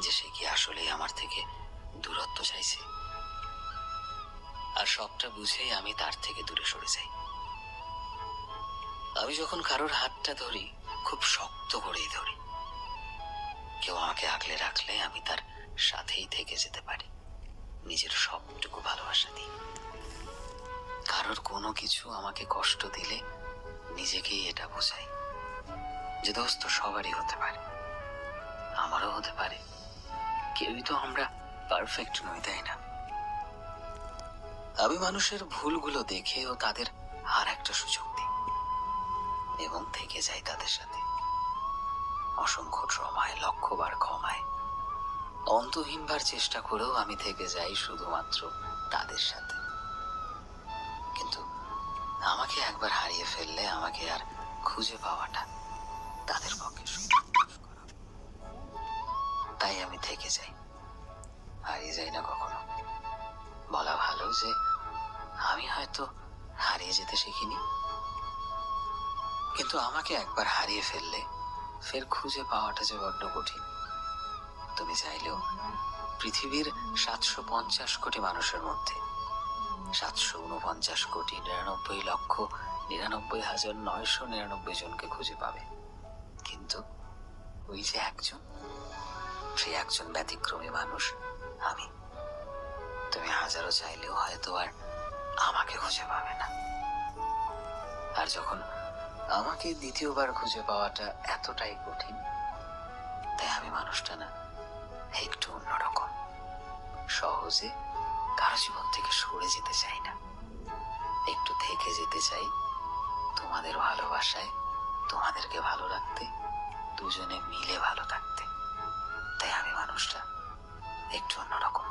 যে সে কি আসলেই আমার থেকে দূরত্ব চাইছে। আর সবটা বুঝেই আমি তার থেকে দূরে সরে যাই। আমি যখন কারোর হাতটা ধরি খুব শক্ত করেই ধরি। কেউ আমাকে আগলে রাখলে আমি তার সাথেই থেকে যেতে পারি, নিজের সবটুকু ভালোবাসা দিই। কারোর কোনো কিছু আমাকে কষ্ট দিলে নিজেকেই এটা বোঝাই যে দোস্ত সবারই হতে পারে, আমারও হতে পারে। কেউই তো আমরা পারফেক্ট নই, তাই না? আমি মানুষের ভুলগুলো দেখে ও তাদের আর একটা সুযোগ দিই এবং থেকে যাই তাদের সাথে। অসংখ্য ট্রমায়, লক্ষবার ক্ষমায়, অন্তহীনবার চেষ্টা করেও আমি থেকে যাই শুধুমাত্র তাদের সাথে। কিন্তু আমাকে একবার হারিয়ে ফেললে আমাকে আর খুঁজে পাওয়াটা তাদের পক্ষে দুষ্কর। তাই আমি থেকে যাই, হারিয়ে যাই না কখনো। বলা ভালো যে আমি হয়তো হারিয়ে যেতে শিখিনি, কিন্তু আমাকে একবার হারিয়ে ফেললে ফের খুঁজে পাওয়াটা যে বড্ড কঠিন। তুমি চাইলেও পৃথিবীর 750 কোটি মানুষের মধ্যে 749,99,99,999 জনকে খুঁজে পাবে, কিন্তু ওই যে একজন, সেই একজন ব্যতিক্রমী মানুষ আমি। তুমি হাজারো চাইলেও হয়তো আর আমাকে খুঁজে পাবে না। আর যখন আমাকে দ্বিতীয়বার খুঁজে পাওয়াটা এতটাই কঠিন, তাই আমি মানুষটা না একটু অন্যরকম। সহজে কারো জীবন থেকে সরে যেতে চাই না, একটু থেকে যেতে চাই তোমাদের ভালোবাসায়, তোমাদেরকে ভালো রাখতে, দুজনে মিলে ভালো থাকতে। তাই আমি মানুষটা একটু অন্যরকম।